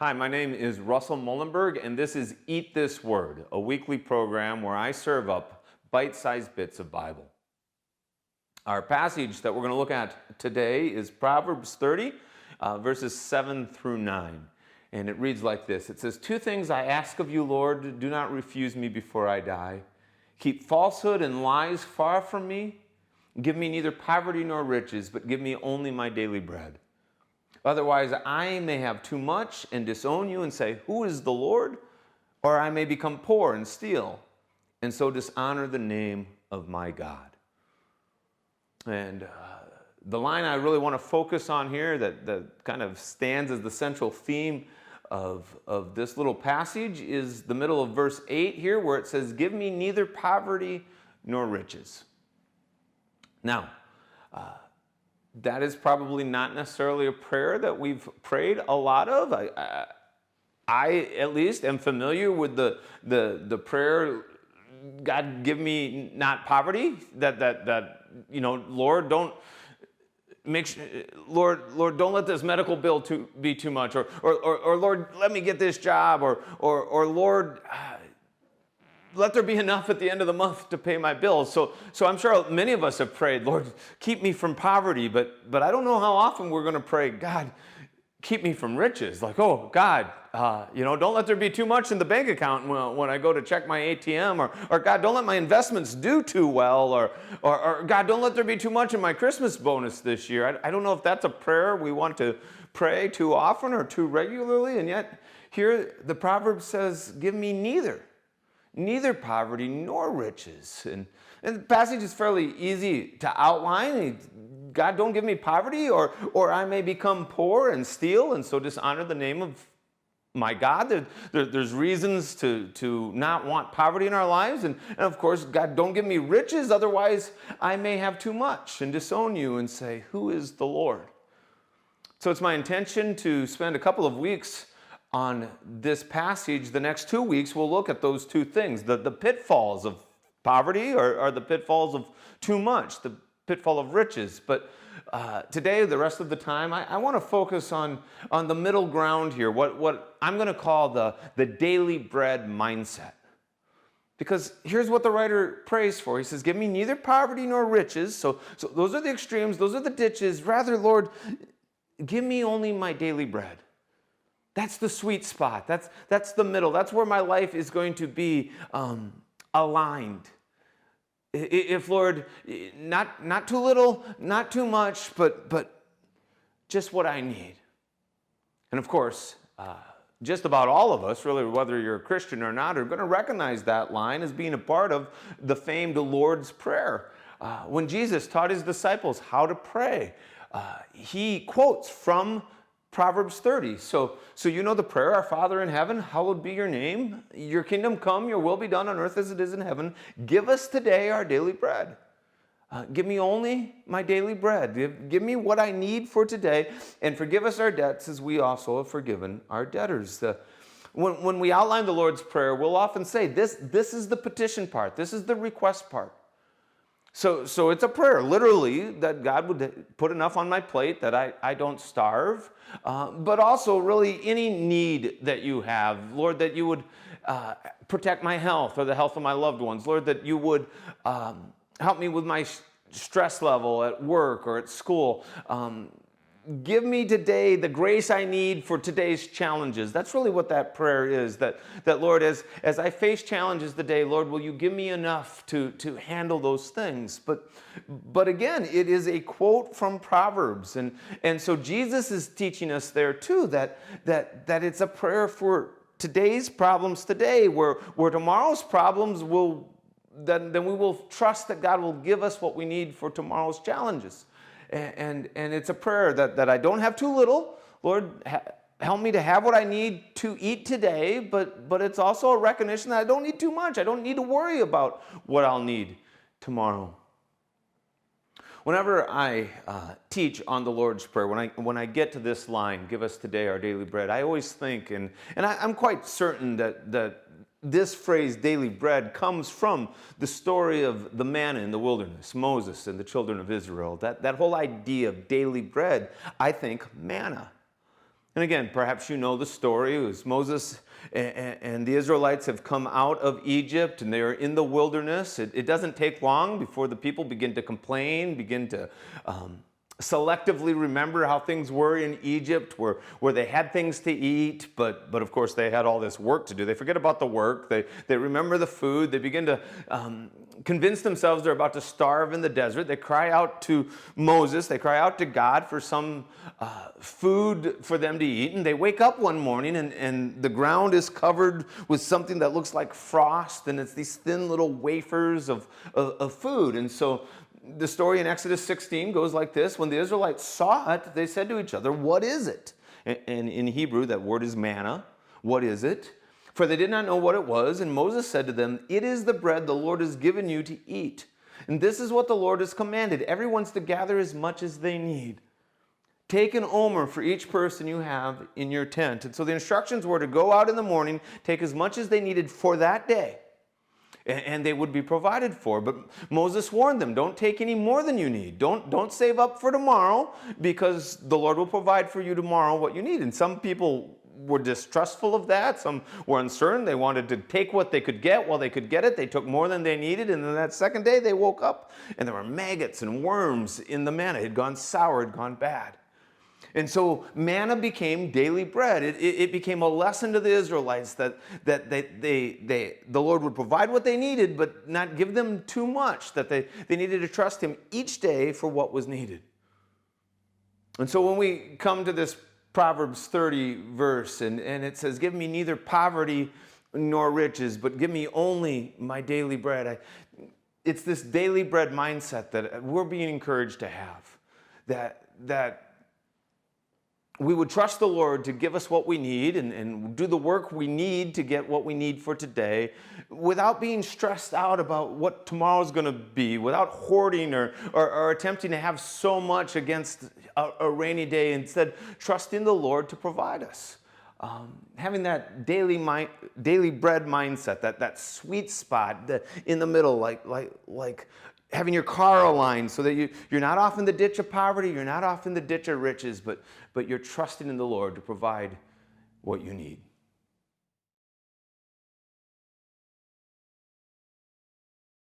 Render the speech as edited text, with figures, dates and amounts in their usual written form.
Hi, my name is Russell Mullenberg, and this is Eat This Word, a weekly program where I serve up bite-sized bits of Bible. Our passage that we're going to look at today is Proverbs 30, verses 7 through 9. And it reads like this. It says, "Two things I ask of you, Lord, do not refuse me before I die. Keep falsehood and lies far from me. Give me neither poverty nor riches, but give me only my daily bread. Otherwise, I may have too much and disown you and say, 'Who is the Lord?' Or I may become poor and steal, and so dishonor the name of my God." And the line I really want to focus on here that kind of stands as the central theme of this little passage is the middle of verse 8 here, where it says, "Give me neither poverty nor riches." Now, that is probably not necessarily a prayer that we've prayed a lot of. I at least am familiar with the prayer, "God, give me not poverty." That Lord, don't make Lord, don't let this medical bill be too much, or Lord, let me get this job, or Lord, let there be enough at the end of the month to pay my bills. So I'm sure many of us have prayed, "Lord, keep me from poverty," but I don't know how often we're going to pray, "God, keep me from riches." Like, "Oh, God, don't let there be too much in the bank account when I go to check my ATM, or God, don't let my investments do too well, or God, don't let there be too much in my Christmas bonus this year." I don't know if that's a prayer we want to pray too often or too regularly, and yet here the proverb says, "Give me neither poverty nor riches." And the passage is fairly easy to outline. "God, don't give me poverty, or I may become poor and steal, and so dishonor the name of my God." There's reasons to not want poverty in our lives. And of course, "God, don't give me riches, otherwise I may have too much and disown you and say, 'Who is the Lord?'" So it's my intention to spend a couple of weeks on this passage. The next 2 weeks, we'll look at those two things, the pitfalls of poverty or the pitfalls of too much, the pitfall of riches. But today, the rest of the time, I want to focus on the middle ground here, what I'm going to call the daily bread mindset. Because here's what the writer prays for. He says, "Give me neither poverty nor riches." So those are the extremes, those are the ditches. Rather, Lord, give me only my daily bread. That's the sweet spot. That's the middle. That's where my life is going to be aligned. If, Lord, not too little, not too much, but just what I need. And of course, just about all of us, really, whether you're a Christian or not, are going to recognize that line as being a part of the famed Lord's Prayer. When Jesus taught his disciples how to pray, he quotes from Proverbs 30. So you know the prayer, "Our Father in heaven, hallowed be your name. Your kingdom come, your will be done on earth as it is in heaven. Give us today our daily bread." Give me only my daily bread. Give me what I need for today, and forgive us our debts as we also have forgiven our debtors. When we outline the Lord's Prayer, we'll often say this is the petition part. This is the request part. So it's a prayer, literally, that God would put enough on my plate that I don't starve, but also really any need that you have. Lord, that you would protect my health or the health of my loved ones. Lord, that you would help me with my stress level at work or at school. Give me today the grace I need for today's challenges. That's really what that prayer is, that Lord, as I face challenges today, Lord, will you give me enough to handle those things? But again, it is a quote from Proverbs. And so Jesus is teaching us there too, that it's a prayer for today's problems today, where tomorrow's problems then we will trust that God will give us what we need for tomorrow's challenges. And it's a prayer that I don't have too little. Lord, help me to have what I need to eat today, but it's also a recognition that I don't need too much. I don't need to worry about what I'll need tomorrow. Whenever I teach on the Lord's Prayer, when I get to this line, "Give us today our daily bread," I always think, and I'm quite certain that this phrase, daily bread, comes from the story of the manna in the wilderness, Moses and the children of Israel. That whole idea of daily bread, I think manna. And again, perhaps you know the story. It was Moses and the Israelites have come out of Egypt and they are in the wilderness. It doesn't take long before the people begin to complain, begin to selectively remember how things were in Egypt, where they had things to eat, but of course they had all this work to do. They forget about the work. They remember the food. They begin to convince themselves they're about to starve in the desert. They cry out to Moses. They cry out to God for some food for them to eat. And they wake up one morning and the ground is covered with something that looks like frost, and it's these thin little wafers of food. And so the story in Exodus 16 goes like this. When the Israelites saw it, they said to each other, "What is it?" And in Hebrew, that word is manna. What is it? For they did not know what it was. And Moses said to them, "It is the bread the Lord has given you to eat. And this is what the Lord has commanded. Everyone's to gather as much as they need. Take an omer for each person you have in your tent." And so the instructions were to go out in the morning, take as much as they needed for that day, and they would be provided for. But Moses warned them, don't take any more than you need. Don't save up for tomorrow, because the Lord will provide for you tomorrow what you need. And some people were distrustful of that. Some were uncertain. They wanted to take what they could get while they could get it. They took more than they needed. And then that second day they woke up and there were maggots and worms in the manna. It had gone sour, it had gone bad. And so manna became daily bread. It became a lesson to the Israelites that the Lord would provide what they needed, but not give them too much, that they needed to trust Him each day for what was needed. And so when we come to this Proverbs 30 verse, and it says, "Give me neither poverty nor riches, but give me only my daily bread." It's this daily bread mindset that we're being encouraged to have, that we would trust the Lord to give us what we need and do the work we need to get what we need for today, without being stressed out about what tomorrow's going to be, without hoarding or attempting to have so much against a rainy day. Instead, trusting the Lord to provide us. Having that daily bread mindset, that sweet spot in the middle, like having your car aligned so that you're not off in the ditch of poverty, you're not off in the ditch of riches, but you're trusting in the Lord to provide what you need.